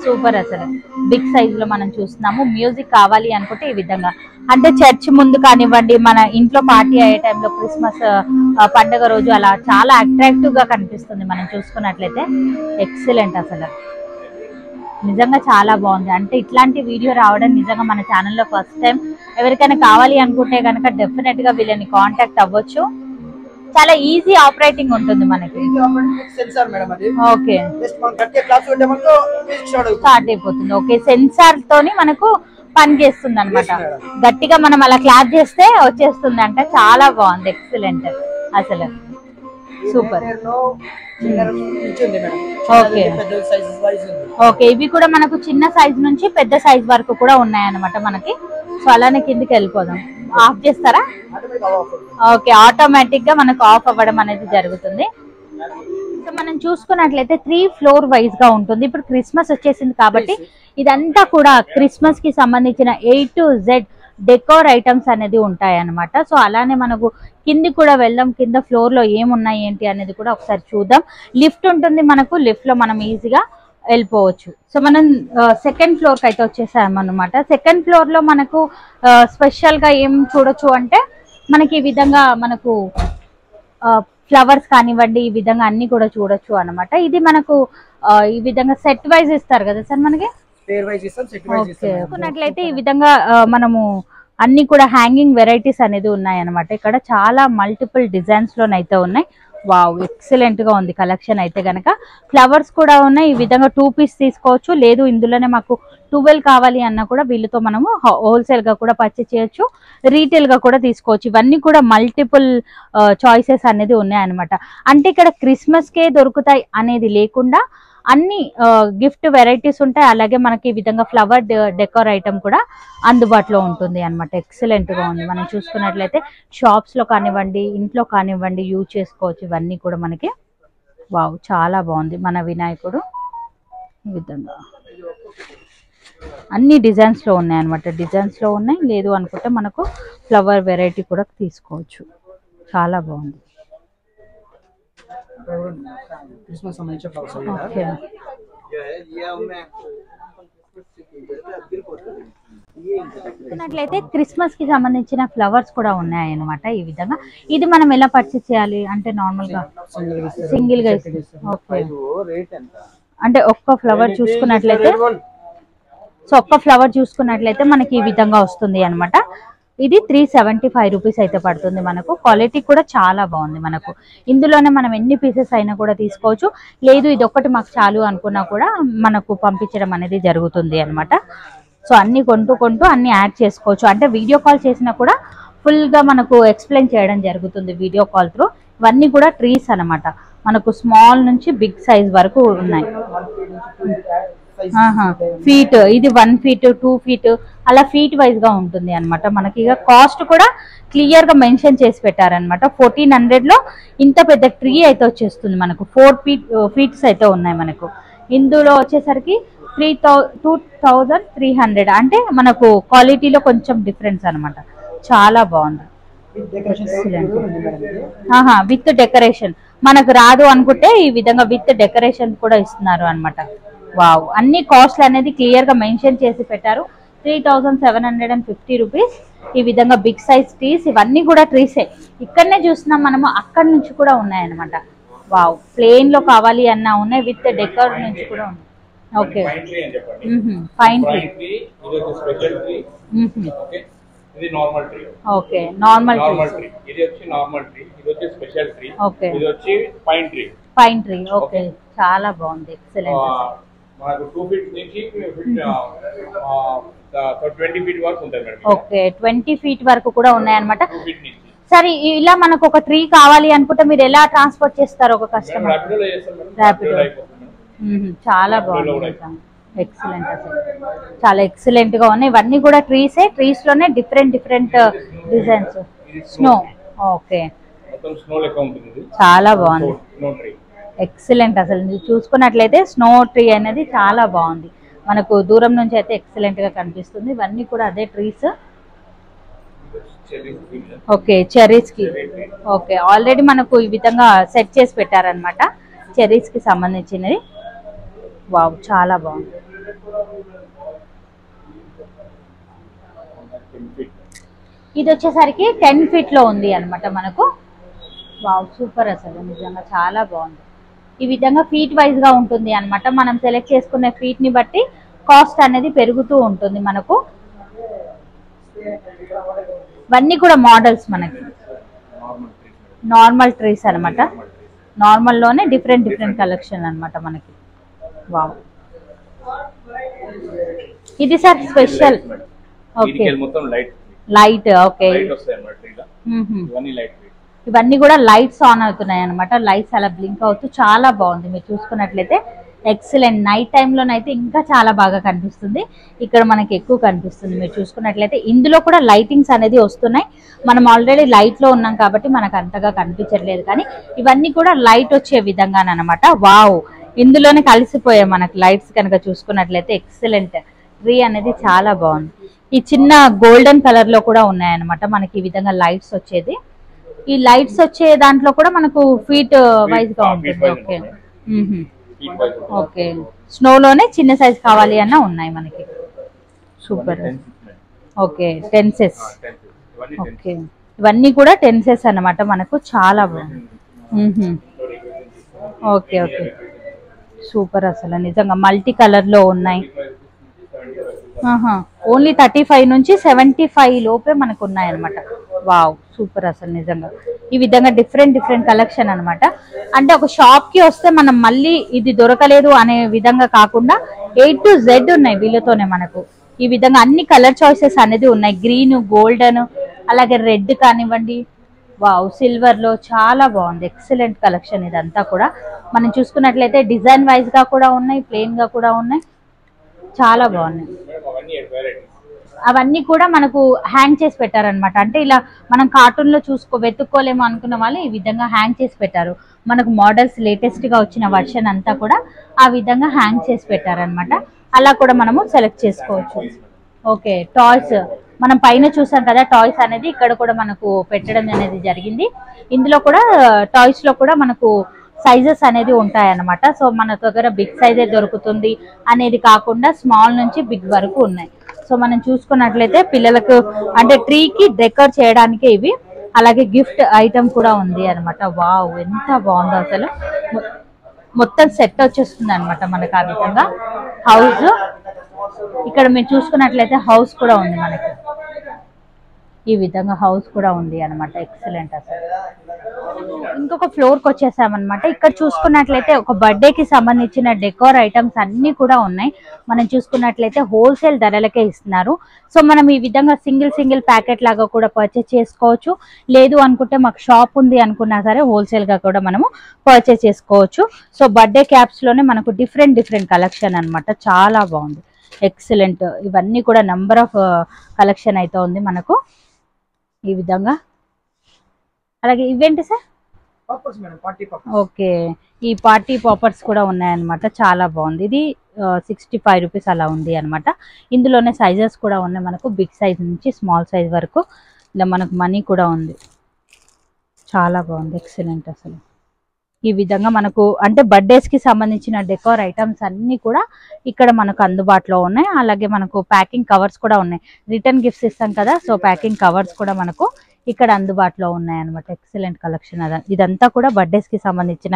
సూపర్ అసలు. బిగ్ సైజ్ లో మనం చూస్తున్నాము. మ్యూజిక్ కావాలి అనుకుంటే ఈ విధంగా అంటే చర్చ్ ముందు కానివ్వండి, మన ఇంట్లో పార్టీ అయ్యే టైంలో క్రిస్మస్ పండుగ రోజు అలా చాలా అట్రాక్టివ్ గా కనిపిస్తుంది మనం చూసుకున్నట్లయితే. ఎక్సలెంట్ అసలు. నిజంగా చాలా బాగుంది. అంటే ఇట్లాంటి వీడియో రావడం నిజంగా మన ఛానల్లో ఫస్ట్ టైం. ఎవరికైనా కావాలి అనుకుంటే కనుక డెఫినెట్ గా వీళ్ళని కాంటాక్ట్ అవ్వచ్చు. చాలా ఈజీ ఆపరేటింగ్ ఉంటుంది మనకి. ఓకే స్టార్ట్ అయిపోతుంది. ఓకే సెన్సార్ తోని మనకు పని చేస్తుంది అనమాట. గట్టిగా మనం అలా క్లాప్ చేస్తే వచ్చేస్తుంది అంట. చాలా బాగుంది. ఎక్సలెంట్ అసలు సూపర్. ఓకే ఓకే ఇవి కూడా మనకు చిన్న సైజ్ నుంచి పెద్ద సైజ్ వరకు కూడా ఉన్నాయన్నమాట మనకి. సో అలానే కిందికి వెళ్ళిపోదాం. ఆఫ్ చేస్తారా? ఓకే ఆటోమేటిక్ గా మనకు ఆఫ్ అవ్వడం అనేది జరుగుతుంది. సో మనం చూసుకున్నట్లయితే 3 ఫ్లోర్ వైజ్ గా ఉంటుంది. ఇప్పుడు క్రిస్మస్ వచ్చేసింది కాబట్టి ఇదంతా కూడా క్రిస్మస్ కి సంబంధించిన A to Z decor items అనేది ఉంటాయి అన్నమాట. సో అలానే మనకు కింది కూడా వెళ్దాం. కింద ఫ్లోర్ లో ఏమున్నాయి ఏంటి అనేది కూడా ఒకసారి చూద్దాం. లిఫ్ట్ ఉంటుంది మనకు. లిఫ్ట్ లో మనం ఈజీగా వెళ్ళిపోవచ్చు. సో మనం సెకండ్ ఫ్లోర్ కి అయితే వచ్చేసామన్నమాట. సెకండ్ ఫ్లోర్ లో మనకు స్పెషల్ గా ఏం చూడొచ్చు అంటే మనకి ఈ విధంగా మనకు ఫ్లవర్స్ కానివ్వండి, ఈ విధంగా అన్ని కూడా చూడొచ్చు అన్నమాట. ఇది మనకు ఈ విధంగా సెట్ వైజ్ ఇస్తారు కదా సార్ మనకి. చూసుకున్నట్లయితే ఈ విధంగా మనము అన్ని కూడా హ్యాంగింగ్ వెరైటీస్ అనేది ఉన్నాయి అన్నమాట. ఇక్కడ చాలా మల్టిపుల్ డిజైన్స్ లోనైతే ఉన్నాయి. వావ్, ఎక్సలెంట్ గా ఉంది కలెక్షన్ అయితే గనక. ఫ్లవర్స్ కూడా ఉన్నాయి. ఈ విధంగా 2 పీస్ తీసుకోవచ్చు, లేదు ఇందులోనే మాకు 12 కావాలి అన్నా కూడా వీళ్ళతో మనము హోల్సేల్ గా కూడా పర్చేస్ చేయొచ్చు, రీటైల్ గా కూడా తీసుకోవచ్చు. ఇవన్నీ కూడా మల్టిపుల్ చాయిసెస్ అనేది ఉన్నాయన్నమాట. అంటే ఇక్కడ క్రిస్మస్ కే దొరుకుతాయి అనేది లేకుండా అన్ని గిఫ్ట్ వెరైటీస్ ఉంటాయి. అలాగే మనకి ఈ విధంగా ఫ్లవర్ డెకోర్ ఐటమ్ కూడా అందుబాటులో ఉంటుంది అన్నమాట. ఎక్సలెంట్ గా ఉంది. మనం చూసుకున్నట్లయితే షాప్స్ లో కానివ్వండి, ఇంట్లో కానివ్వండి యూజ్ చేసుకోవచ్చు. ఇవన్నీ కూడా మనకి వావ్, చాలా బాగుంది. మన వినాయకుడు ఈ విధంగా అన్ని డిజైన్స్ లో ఉన్నాయి అన్నమాట. డిజైన్స్ లో ఉన్నాయి, లేదు అనుకుంటే మనకు ఫ్లవర్ వెరైటీ కూడా తీసుకోవచ్చు. చాలా బాగుంది. క్రిస్మస్ సంబంధించిన ఫ్లవర్స్ ఓకే, చూసినట్లయితే క్రిస్మస్ కి సంబంధించిన ఫ్లవర్స్ కూడా ఉన్నాయి అన్నమాట. ఈ విధంగా ఇది మనం ఎలా పర్చేస్ చేయాలి అంటే నార్మల్ గా సింగిల్ గా. ఓకే, అంటే ఒక్క ఫ్లవర్ చూసుకున్నట్లయితే మనకి ఈ విధంగా వస్తుంది అన్నమాట. ఇది 375 రూపీస్ అయితే పడుతుంది మనకు. క్వాలిటీ కూడా చాలా బాగుంది మనకు. ఇందులోనే మనం ఎన్ని పీసెస్ అయినా కూడా తీసుకోవచ్చు, లేదు ఇది ఒక్కటి మాకు చాలు అనుకున్నా కూడా మనకు పంపించడం అనేది జరుగుతుంది అన్నమాట. సో అన్ని కొంటూ అన్ని యాడ్ చేసుకోవచ్చు. అంటే వీడియో కాల్ చేసినా కూడా ఫుల్ గా మనకు ఎక్స్ప్లెయిన్ చేయడం జరుగుతుంది వీడియో కాల్ త్రూ. ఇవన్నీ కూడా ట్రీస్ అన్నమాట. మనకు స్మాల్ నుంచి బిగ్ సైజ్ వరకు ఉన్నాయి. ఫీట్, ఇది 1 ఫీట్ 2 ఫీట్ అలా ఫీట్ వైజ్ గా ఉంటుంది అన్నమాట. మనకి ఇక కాస్ట్ కూడా క్లియర్ గా మెన్షన్ చేసి పెట్టారనమాట. 1400 లో ఇంత పెద్ద ట్రీ అయితే వచ్చేస్తుంది మనకు. 4 ఫీట్స్ అయితే ఉన్నాయి మనకు. ఇందులో వచ్చేసరికి 2300, అంటే మనకు క్వాలిటీలో కొంచెం డిఫరెన్స్ అన్నమాట. చాలా బాగుంది. విత్ డెకరేషన్ మనకు రాదు అనుకుంటే ఈ విధంగా విత్ డెకరేషన్ కూడా ఇస్తున్నారు అన్నమాట. వావ్, అన్ని కాస్ట్ అనేది క్లియర్ గా మెన్షన్ చేసి పెట్టారు. 3750 రూపీస్. ఈ విధంగా బిగ్ సైజ్ ట్రీస్, ఇవన్నీ కూడా ట్రీసే. ఇక్కడనే చూస్తున్నాం మనము, అక్కడ నుంచి కూడా ఉన్నాయన్నమాట. వావ్, ప్లేన్ లో కావాలి అన్నా ఉన్నాయి, విత్ డెకర్ నుంచి కూడా ఉన్నాయి. Okay, fine tree. ఇది normal tree. Okay, normal tree. ఇది వచ్చి నార్మల్ ట్రీ, ఇది వచ్చి స్పెషల్ ట్రీ. ఓకే, ఇది వచ్చి pine tree. Pine tree. Okay, చాలా బాగుంది. ఎక్సలెంట్. మనకు 2 ఫీట్ నుంచి 20 ఫీట్ వరకు ఉంటుంది మేడం. ఓకే, 20 ఫీట్ వరకు కూడా ఉన్నాయన్నమాట. సరే, ఇలా మనకు ఒక ట్రీ కావాలి అనుకుంటే మీరు ఎలా ట్రాన్స్పోర్ట్ చేస్తారు ఒక కస్టమర్? ర్యాపిడో. చాలా బాగుంది. ఎక్సలెంట్, అసలు చాలా ఎక్సలెంట్ గా ఉన్నాయి. ఇవన్నీ కూడా ట్రీసే. ట్రీస్ లోనే డిఫరెంట్ డిజైన్స్. స్నో. ఓకే, చాలా బాగుంది. ఎక్సలెంట్. అసలు మీరు చూసుకున్నట్లయితే స్నో ట్రీ అనేది చాలా బాగుంది మనకు. దూరం నుంచి అయితే ఎక్సలెంట్ గా కనిపిస్తుంది. ఇవన్నీ కూడా అదే ట్రీస్. ఓకే, చెర్రీస్ కి. ఓకే, ఆల్రెడీ మనకు ఈ విధంగా సెట్ చేసి పెట్టారనమాట చెర్రీస్ కి సంబంధించినది. వావ్, చాలా బాగుంది. ఇది వచ్చేసరికి 10 ఫీట్ లో ఉంది అనమాట మనకు. Wow, super. అసలు నిజంగా చాలా బాగుంది. ఈ విధంగా ఫీట్ వైజ్ గా ఉంటుంది అన్నమాట. మనం సెలెక్ట్ చేసుకునే ఫీట్ ని బట్టి కాస్ట్ అనేది పెరుగుతూ ఉంటుంది మనకు. ఇవన్నీ కూడా మోడల్స్ మనకి. నార్మల్ ట్రీస్ అన్నమాట. నార్మల్ లోనే డిఫరెంట్ కలెక్షన్ అన్నమాట మనకి. వావ్, ఇది sir special. Okay, light. Okay, ఇవన్నీ కూడా లైట్స్ ఆన్ అవుతున్నాయి అనమాట. లైట్స్ అలా బ్లింక్ అవుతూ చాలా బాగుంది. మీరు చూసుకున్నట్లయితే ఎక్సలెంట్. నైట్ టైంలోనైతే ఇంకా చాలా బాగా కనిపిస్తుంది. ఇక్కడ మనకి ఎక్కువ కనిపిస్తుంది. మీరు చూసుకున్నట్లయితే ఇందులో కూడా లైటింగ్స్ అనేది వస్తున్నాయి. మనం ఆల్రెడీ లైట్ లో ఉన్నాం కాబట్టి మనకు అంతగా కనిపించట్లేదు, కానీ ఇవన్నీ కూడా లైట్ వచ్చే విధంగానమాట. వావ్, ఇందులోనే కలిసిపోయాయి మనకు లైట్స్ కనుక చూసుకున్నట్లయితే. ఎక్సలెంట్. ట్రీ అనేది చాలా బాగుంది. ఈ చిన్న గోల్డెన్ కలర్ లో కూడా ఉన్నాయన్నమాట మనకి ఈ విధంగా లైట్స్ వచ్చేది. ఈ లైట్స్ వచ్చే దాంట్లో కూడా మనకు ఫీట్ వైజ్ గా ఉంటుంది. ఓకే, ఓకే, స్నోలోనే చిన్న సైజ్ కావాలి అన్న ఉన్నాయి మనకి. సూపర్. Okay, tenses. ఓకే, ఇవన్నీ కూడా టెన్సెస్ అన్నమాట మనకు. చాలా బాగుంది. Okay, okay, super. అసలు నిజంగా మల్టీ కలర్ లో ఉన్నాయి. ఓన్లీ 35 నుంచి 75 లోపే మనకు ఉన్నాయి అనమాట. Wow, super. అసలు నిజంగా ఈ విధంగా డిఫరెంట్ కలెక్షన్ అన్నమాట. అంటే ఒక షాప్ కి వస్తే మనం మళ్ళీ ఇది దొరకలేదు అనే విధంగా కాకుండా A to Z ఉన్నాయి వీళ్ళతోనే మనకు. ఈ విధంగా అన్ని కలర్ చాయిసెస్ అనేది ఉన్నాయి. గ్రీన్, గోల్డెన్, అలాగే రెడ్ కానివ్వండి, వావ్ సిల్వర్ లో చాలా బాగుంది. ఎక్సలెంట్ కలెక్షన్ ఇదంతా కూడా. మనం చూసుకున్నట్లయితే డిజైన్ వైజ్ గా కూడా ఉన్నాయి, ప్లెయిన్ గా కూడా ఉన్నాయి, చాలా బాగున్నాయి. అవన్నీ కూడా మనకు హ్యాంగ్ చేసి పెట్టారనమాట. అంటే ఇలా మనం కార్టూన్ లో వెతుక్కోలేమో అనుకున్న వాళ్ళు ఈ విధంగా హ్యాంగ్ చేసి పెట్టారు. మనకు మోడల్స్ లేటెస్ట్ గా వచ్చిన వర్షన్ అంతా కూడా ఆ విధంగా హ్యాంగ్ చేసి పెట్టారనమాట. అలా కూడా మనము సెలెక్ట్ చేసుకోవచ్చు. ఓకే, టాయ్స్ మనం పైన చూసాం కదా, టాయ్స్ అనేది ఇక్కడ కూడా మనకు పెట్టడం అనేది జరిగింది. ఇందులో కూడా టాయ్స్ లో కూడా మనకు సైజెస్ అనేది ఉంటాయి అన్నమాట. సో మన దగ్గర బిగ్ సైజే దొరుకుతుంది అనేది కాకుండా స్మాల్ నుంచి బిగ్ వరకు ఉన్నాయి. సో మనం చూసుకున్నట్లయితే పిల్లలకు అంటే ట్రీకి డెకర్ చేయడానికి ఇవి, అలాగే గిఫ్ట్ ఐటమ్ కూడా ఉంది అనమాట. వావ్ ఎంత బాగుందో అసలు. మొత్తం సెట్ వచ్చేస్తుంది అనమాట మనకు. ఆ విధంగా హౌస్ ఇక్కడ మీరు చూసుకున్నట్లయితే హౌస్ కూడా ఉంది మనకి. ఈ విధంగా హౌస్ కూడా ఉంది అనమాట. ఎక్సలెంట్ అసలు. ఇంకొక ఫ్లోర్ కి వచ్చేసామన్నమాట. ఇక్కడ చూసుకున్నట్లయితే ఒక బర్త్డేకి సంబంధించిన డెకోర్ ఐటమ్స్ అన్ని కూడా ఉన్నాయి. మనం చూసుకున్నట్లయితే హోల్సేల్ ధరలకే ఇస్తున్నారు. సో మనం ఈ విధంగా సింగిల్ ప్యాకెట్ లాగా కూడా పర్చేస్ చేసుకోవచ్చు. లేదు అనుకుంటే మాకు షాప్ ఉంది అనుకున్నా సరే హోల్సేల్ గా కూడా మనము పర్చేస్ చేసుకోవచ్చు. సో బర్త్డే క్యాప్స్ లోనే మనకు డిఫరెంట్ కలెక్షన్ అన్నమాట. చాలా బాగుంది, ఎక్సలెంట్. ఇవన్నీ కూడా నంబర్ ఆఫ్ కలెక్షన్ అయితే ఉంది మనకు ఈ విధంగా. అలాగే ఇవేంటి సార్? ఓకే, ఈ పార్టీ పాపర్స్ కూడా ఉన్నాయన్నమాట. చాలా బాగుంది. ఇది 65 రూపీస్ అలా ఉంది అనమాట. ఇందులోనే సైజెస్ కూడా ఉన్నాయి మనకు, బిగ్ సైజ్ నుంచి స్మాల్ సైజ్ వరకు. ఇలా మనకు మనీ కూడా ఉంది. చాలా బాగుంది, ఎక్సలెంట్ అసలు. ఈ విధంగా మనకు అంటే బర్త్డేస్ కి సంబంధించిన డెకోర్ ఐటమ్స్ అన్ని కూడా ఇక్కడ మనకు అందుబాటులో ఉన్నాయి. అలాగే మనకు ప్యాకింగ్ కవర్స్ కూడా ఉన్నాయి. రిటర్న్ గిఫ్ట్స్ ఇస్తాం కదా, సో ప్యాకింగ్ కవర్స్ కూడా మనకు ఇక్కడ అందుబాటులో ఉన్నాయి అనమాట. Excellent collection. ఇదంతా కూడా బర్త్డేస్ కి సంబంధించిన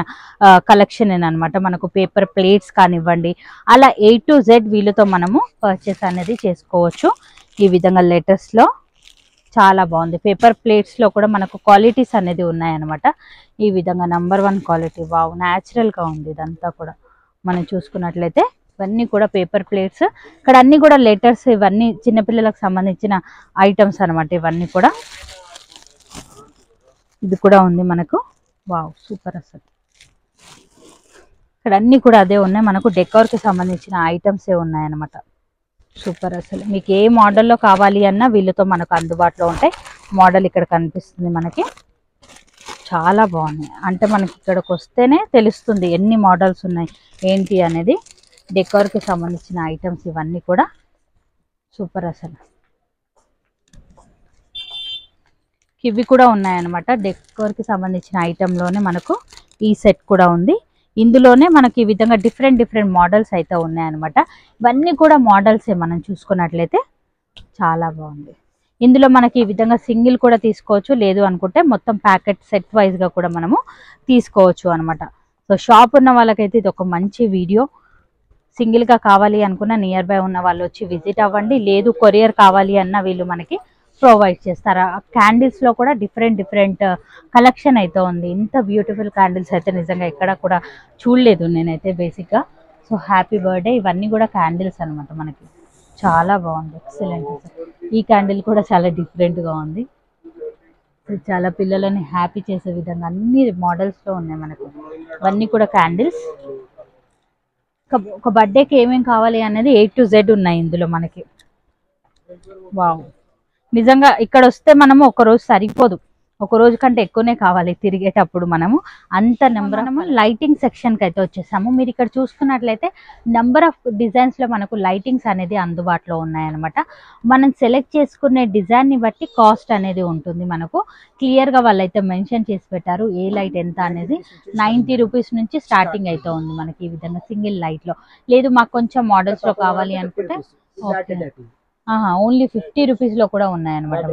కలెక్షన్ అనమాట. మనకు పేపర్ ప్లేట్స్ కానివ్వండి, అలా A to Z వీళ్ళతో మనము పర్చేస్ అనేది చేసుకోవచ్చు. ఈ విధంగా లెటర్స్ లో చాలా బాగుంది. పేపర్ ప్లేట్స్ లో కూడా మనకు క్వాలిటీస్ అనేది ఉన్నాయన్నమాట. ఈ విధంగా నంబర్ 1 క్వాలిటీ. వావ్, న్యాచురల్ గా ఉంది ఇదంతా కూడా. మనం చూసుకున్నట్లయితే ఇవన్నీ కూడా పేపర్ ప్లేట్స్. ఇక్కడ అన్ని కూడా లెటర్స్, ఇవన్నీ చిన్నపిల్లలకు సంబంధించిన ఐటమ్స్ అనమాట. ఇవన్నీ కూడా ఇది కూడా ఉంది మనకు. వావ్ సూపర్ అసలు. ఇక్కడ అన్ని కూడా అదే ఉన్నాయి మనకు. డెకోర్ కి సంబంధించిన ఐటమ్సే ఉన్నాయన్నమాట. సూపర్ అసలు. మీకు ఏ మోడల్లో కావాలి అన్నా వీళ్ళతో మనకు అందుబాటులో ఉంటాయి. మోడల్ ఇక్కడ కనిపిస్తుంది మనకి. చాలా బాగున్నాయి. అంటే మనకి ఇక్కడికి వస్తేనే తెలుస్తుంది ఎన్ని మోడల్స్ ఉన్నాయి ఏంటి అనేది. డెకోర్కి సంబంధించిన ఐటమ్స్ ఇవన్నీ కూడా సూపర్ అసలు. ఇవి కూడా ఉన్నాయన్నమాట. డెకోర్కి సంబంధించిన ఐటెంలోనే మనకు ఈ సెట్ కూడా ఉంది. ఇందులోనే మనకి ఈ విధంగా డిఫరెంట్ మోడల్స్ అయితే ఉన్నాయన్నమాట. ఇవన్నీ కూడా మోడల్సే. మనం చూసుకున్నట్లయితే చాలా బాగుంది. ఇందులో మనకి ఈ విధంగా సింగిల్ కూడా తీసుకోవచ్చు, లేదు అనుకుంటే మొత్తం ప్యాకెట్ సెట్ వైజ్గా కూడా మనము తీసుకోవచ్చు అనమాట. సో షాప్ ఉన్న వాళ్ళకైతే ఇది ఒక మంచి వీడియో. సింగిల్గా కావాలి అనుకున్న నియర్ బై ఉన్న వాళ్ళు వచ్చి విజిట్ అవ్వండి. లేదు కొరియర్ కావాలి అన్న వీళ్ళు మనకి ప్రొవైడ్ చేస్తారా. క్యాండిల్స్ లో కూడా డిఫరెంట్ కలెక్షన్ అయితే ఉంది. ఇంత బ్యూటిఫుల్ క్యాండిల్స్ అయితే నిజంగా ఎక్కడ కూడా చూడలేదు నేనైతే బేసిక్ గా. So happy birthday. ఇవన్నీ కూడా క్యాండిల్స్ అనమాట మనకి. చాలా బాగుంది, ఎక్సలెంట్. ఈ క్యాండిల్ కూడా చాలా డిఫరెంట్ గా ఉంది. చాలా పిల్లలని హ్యాపీ చేసే విధంగా అన్ని మోడల్స్ లో ఉన్నాయి మనకు. ఇవన్నీ కూడా క్యాండిల్స్. ఒక బర్త్డేకి ఏమేమి కావాలి అనేది A to Z ఉన్నాయి ఇందులో మనకి. వావ్, నిజంగా ఇక్కడ వస్తే మనము ఒక రోజు సరిపోదు, ఒక రోజు కంటే ఎక్కువనే కావాలి తిరిగేటప్పుడు. మనము అంత నెంబర్. లైటింగ్ సెక్షన్ కి అయితే వచ్చేసాము. మీరు ఇక్కడ చూసుకున్నట్లయితే నెంబర్ ఆఫ్ డిజైన్స్ లో మనకు లైటింగ్స్ అనేది అందుబాటులో ఉన్నాయన్నమాట. మనం సెలెక్ట్ చేసుకునే డిజైన్ ని బట్టి కాస్ట్ అనేది ఉంటుంది మనకు. క్లియర్ గా వాళ్ళైతే మెన్షన్ చేసి పెట్టారు ఏ లైట్ ఎంత అనేది. 90 రూపీస్ నుంచి స్టార్టింగ్ అయితే ఉంది మనకి ఈ విధంగా సింగిల్ లైట్ లో. లేదు మాకు కొంచెం మోడల్స్ లో కావాలి అనుకుంటే ఓన్లీ 50 రూపీస్ లో కూడా ఉన్నాయన్నమాట.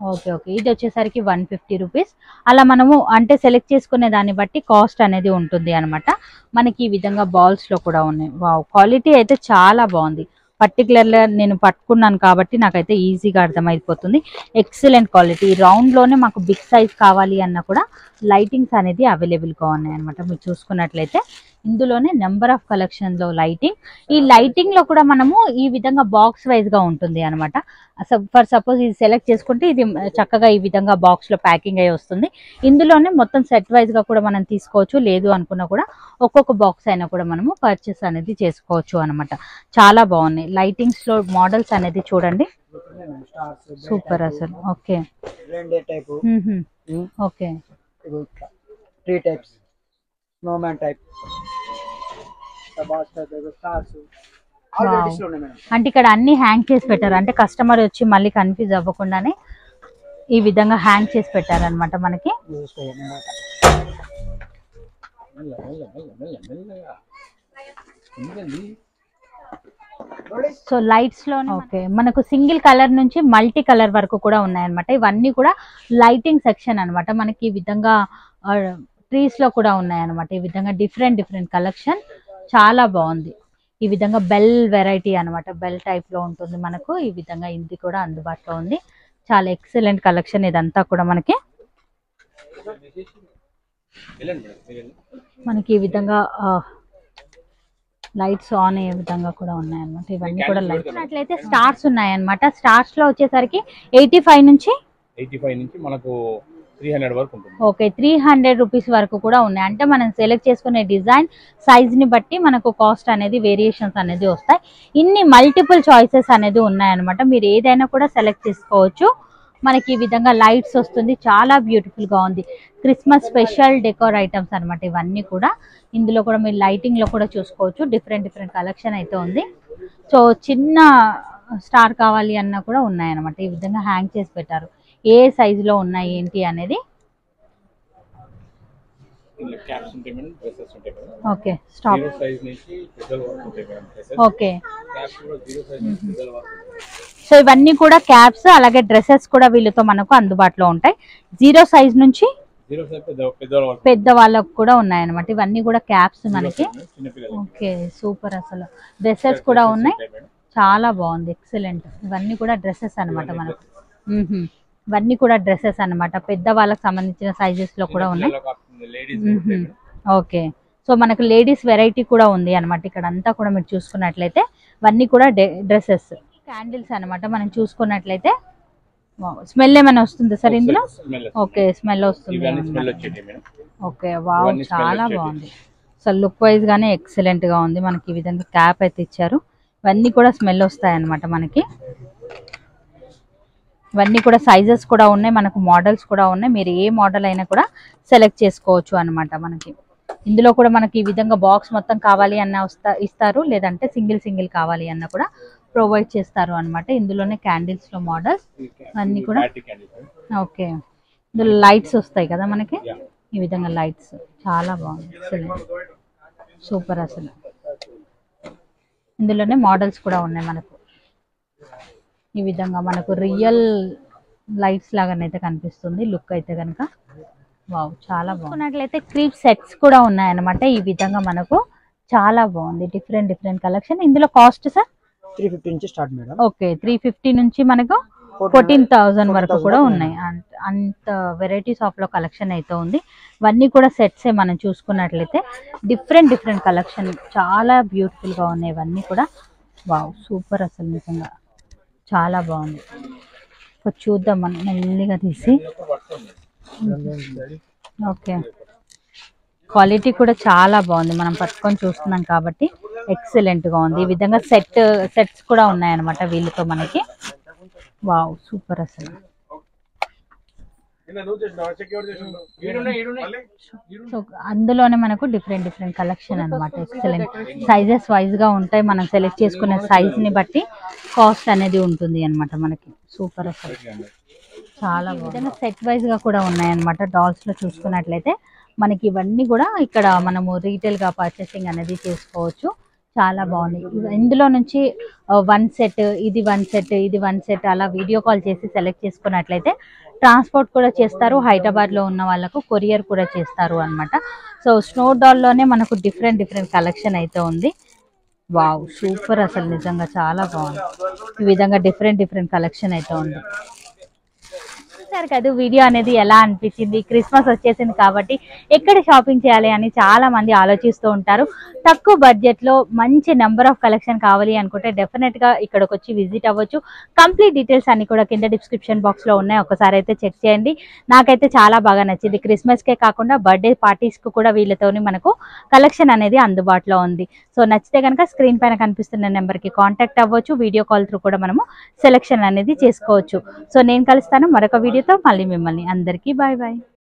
ఓకే, ఇది వచ్చేసరికి 150 రూపీస్. అలా మనము అంటే సెలెక్ట్ చేసుకునే దాన్ని బట్టి కాస్ట్ అనేది ఉంటుంది అనమాట. మనకి ఈ విధంగా బాల్స్ లో కూడా ఉన్నాయి. వావ్, క్వాలిటీ అయితే చాలా బాగుంది. పర్టికులర్గా నేను పట్టుకున్నాను కాబట్టి నాకైతే ఈజీగా అర్థమైపోతుంది. Excellent quality. రౌండ్లోనే మాకు బిగ్ సైజ్ కావాలి అన్నా కూడా లైటింగ్స్ అనేది అవైలబుల్గా ఉన్నాయి అనమాట. మీరు చూసుకున్నట్లయితే ఇందులోనే నెంబర్ ఆఫ్ కలెక్షన్లో లైటింగ్. ఈ లైటింగ్లో కూడా మనము ఈ విధంగా బాక్స్ వైజ్గా ఉంటుంది అనమాట. ఫర్ సపోజ్ ఇది సెలెక్ట్ చేసుకుంటే ఇది చక్కగా ఈ విధంగా బాక్స్లో ప్యాకింగ్ అయ్యి వస్తుంది. ఇందులోనే మొత్తం సెట్ వైజ్గా కూడా మనం తీసుకోవచ్చు. లేదు అనుకున్నా కూడా ఒక్కొక్క బాక్స్ అయినా కూడా మనము పర్చేస్ అనేది చేసుకోవచ్చు అనమాట. చాలా బాగున్నాయి లైటింగ్స్లో మోడల్స్ అనేది చూడండి. సూపర్ అసలు. Okay okay. Three types Snowman type అంటే ఇక్కడ అన్ని హ్యాంగ్ చేసి పెట్టారు. అంటే కస్టమర్ వచ్చి మళ్ళీ కన్ఫ్యూజ్ అవ్వకుండానే ఈ విధంగా హ్యాంగ్ చేసి పెట్టారనమాట మనకి. సో లైట్స్ లో ఓకే మనకు సింగిల్ కలర్ నుంచి మల్టీ కలర్ వరకు కూడా ఉన్నాయన్నమాట. ఇవన్నీ కూడా లైటింగ్ సెక్షన్ అన్నమాట. మనకి ఈ విధంగా ట్రీస్ లో కూడా ఉన్నాయన్నమాట. ఈ విధంగా డిఫరెంట్ కలెక్షన్ చాలా బాగుంది. ఈ విధంగా బెల్ వెరైటీ అన్నమాట. బెల్ టైప్ లో ఉంటుంది మనకు. ఈ విధంగా ఇది కూడా అందుబాటులో ఉంది. చాలా ఎక్సలెంట్ కలెక్షన్ ఇదంతా కూడా మనకి ఈ విధంగా లైట్స్ ఆన్ అయ్యే విధంగా కూడా ఉన్నాయన్నమాట. ఇవన్నీ కూడా లైట్స్ అట్లయితే స్టార్స్ ఉన్నాయన్నమాట. స్టార్స్ లో వచ్చేసరికి 85 నుంచి మనకు 300 వరకు ఉంటుంది. ఓకే 300 రూపీస్ వరకు కూడా ఉన్నాయి. అంటే మనం సెలెక్ట్ చేసుకునే డిజైన్ సైజ్ ని బట్టి మనకు కాస్ట్ అనేది వేరియేషన్స్ అనేది వస్తాయి. ఇన్ని మల్టిపుల్ చాయిసెస్ అనేది ఉన్నాయన్నమాట. మీరు ఏదైనా కూడా సెలెక్ట్ చేసుకోవచ్చు. మనకి ఈ విధంగా లైట్స్ వస్తుంది. చాలా బ్యూటిఫుల్ గా ఉంది. క్రిస్మస్ స్పెషల్ డెకోర్ ఐటమ్స్ అనమాట ఇవన్నీ కూడా. ఇందులో కూడా మీరు లైటింగ్ లో కూడా చూసుకోవచ్చు. డిఫరెంట్ కలెక్షన్ అయితే ఉంది. సో చిన్న స్టార్ కావాలి అన్నా కూడా ఉన్నాయన్నమాట. ఈ విధంగా హ్యాంగ్ చేసి పెట్టారు. ఏ సైజ్ లో ఉన్నాయి ఏంటి అనేది. Okay stop. ఓకే సో ఇవన్నీ కూడా క్యాప్స్ అలాగే డ్రెస్సెస్ కూడా వీళ్ళతో మనకు అందుబాటులో ఉంటాయి. 0 సైజ్ నుంచి పెద్ద వాళ్ళకు కూడా ఉన్నాయన్నమాట. ఇవన్నీ కూడా క్యాప్స్ మనకి. ఓకే సూపర్ అసలు. డ్రెస్సెస్ కూడా ఉన్నాయి. చాలా బాగుంది. ఎక్సలెంట్. ఇవన్నీ కూడా డ్రెస్సెస్ అనమాట మనకు. ఇవన్నీ కూడా డ్రెస్సెస్ అన్నమాట. పెద్ద వాళ్ళకి సంబంధించిన సైజెస్ లో కూడా ఉన్నాయి. ఓకే సో మనకు లేడీస్ వెరైటీ కూడా ఉంది అనమాట. ఇక్కడ అంతా కూడా మీరు చూసుకున్నట్లయితే ఇవన్నీ కూడా డ్రెస్సెస్. క్యాండిల్స్ అనమాట. మనం చూసుకున్నట్లయితే స్మెల్ ఏమైనా వస్తుంది సార్ ఇందులో? ఓకే స్మెల్ వస్తుంది. ఓకే వావ్ చాలా బాగుంది. సో లుక్ వైజ్ గానే ఎక్సలెంట్ గా ఉంది. మనకి ఈ విధంగా క్యాప్ అయితే ఇచ్చారు. ఇవన్నీ కూడా స్మెల్ వస్తాయి అనమాట మనకి. ఇవన్నీ కూడా సైజెస్ కూడా ఉన్నాయి. మనకు మోడల్స్ కూడా ఉన్నాయి. మీరు ఏ మోడల్ అయినా కూడా సెలెక్ట్ చేసుకోవచ్చు అనమాట. మనకి ఇందులో కూడా మనకి ఈ విధంగా బాక్స్ మొత్తం కావాలి అన్న ఇస్తారు. లేదంటే సింగిల్ కావాలి అన్న కూడా ప్రొవైడ్ చేస్తారు అనమాట. ఇందులోనే క్యాండిల్స్ లో మోడల్స్ అన్ని కూడా. ఓకే ఇందులో లైట్స్ వస్తాయి కదా మనకి. ఈ విధంగా లైట్స్ చాలా బాగుంది. సూపర్ అసలు. ఇందులోనే మోడల్స్ కూడా ఉన్నాయి మనకు. ఈ విధంగా మనకు రియల్ లైట్స్ లాగానైతే కనిపిస్తుంది లుక్ అయితే కనుక. వావ్ చాలా బాగున్నట్లయితే క్రీప్ సెట్స్ కూడా ఉన్నాయన్నమాట. ఈ విధంగా మనకు చాలా బాగుంది. Different collection. ఇందులో కాస్ట్ సార్ 350 నుంచి స్టార్ట్ మేడం. ఓకే 350 నుంచి మనకు 14,000 వరకు కూడా ఉన్నాయి. అంత వెరైటీస్ ఆఫ్ లో కలెక్షన్ అయితే ఉంది. ఇవన్నీ కూడా సెట్సే. మనం చూసుకున్నట్లయితే డిఫరెంట్ కలెక్షన్ చాలా బ్యూటిఫుల్ గా ఉన్నాయి ఇవన్నీ కూడా. వావ్ సూపర్ అసలు నిజంగా చాలా బాగుంది. చూద్దాం మనం మెల్లిగా తీసి. ఓకే క్వాలిటీ కూడా చాలా బాగుంది. మనం పట్టుకొని చూస్తున్నాం కాబట్టి ఎక్సలెంట్ గా ఉంది. ఈ విధంగా సెట్స్ కూడా ఉన్నాయన్నమాట వీళ్ళతో మనకి. వావ్ సూపర్ అసలు. సో అందులోనే మనకు డిఫరెంట్ కలెక్షన్ అనమాట. ఎక్సలెంట్ సైజెస్ వైజ్ గా ఉంటాయి. మనం సెలెక్ట్ చేసుకునే సైజ్ ని బట్టి కాస్ట్ అనేది ఉంటుంది అనమాట మనకి. సూపర్ అసలు చాలా విధంగా సెట్ వైజ్ గా కూడా ఉన్నాయన్నమాట. డాల్స్ లో చూసుకున్నట్లయితే మనకి ఇవన్నీ కూడా ఇక్కడ మనము రీటైల్ గా పర్చేసింగ్ అనేది చేసుకోవచ్చు. చాలా బాగుంది. ఇందులో నుంచి 1 సెట్ ఇది 1 సెట్ అలా వీడియో కాల్ చేసి సెలెక్ట్ చేసుకున్నట్లయితే ట్రాన్స్పోర్ట్ కూడా చేస్తారు. హైదరాబాద్ లో ఉన్న వాళ్ళకు కొరియర్ కూడా చేస్తారు అనమాట. సో స్నో డాల్ లోనే మనకు డిఫరెంట్ కలెక్షన్ అయితే ఉంది. వావ్, సూపర్, అసలు నిజంగా చాలా బాగుంది. ఈ విధంగా డిఫరెంట్ కలెక్షన్ అయితే ఉంది. చూసారు కదా వీడియో అనేది ఎలా అనిపించింది. క్రిస్మస్ వచ్చేసింది కాబట్టి ఎక్కడ షాపింగ్ చేయాలి అని చాలా మంది ఆలోచిస్తూ ఉంటారు. తక్కువ బడ్జెట్ లో మంచి నెంబర్ ఆఫ్ కలెక్షన్ కావాలి అనుకుంటే డెఫినెట్ గా ఇక్కడికి వచ్చి విజిట్ అవ్వచ్చు. కంప్లీట్ డీటెయిల్స్ అన్ని కూడా కింద డిస్క్రిప్షన్ బాక్స్ లో ఉన్నాయి, ఒకసారి అయితే చెక్ చేయండి. నాకైతే చాలా బాగా నచ్చింది. క్రిస్మస్ కే కాకుండా బర్త్డే పార్టీస్ కు కూడా వీళ్ళతోని మనకు కలెక్షన్ అనేది అందుబాటులో ఉంది. సో నచ్చితే కనుక స్క్రీన్ పైన కనిపిస్తున్న నెంబర్ కి కాంటాక్ట్ అవ్వచ్చు. వీడియో కాల్ త్రూ కూడా మనము సెలెక్షన్ అనేది చేసుకోవచ్చు. సో నేను కలుస్తాను మరొక వీడియోతో. మళ్ళీ మిమ్మల్ని అందరికీ బాయ్ బాయ్.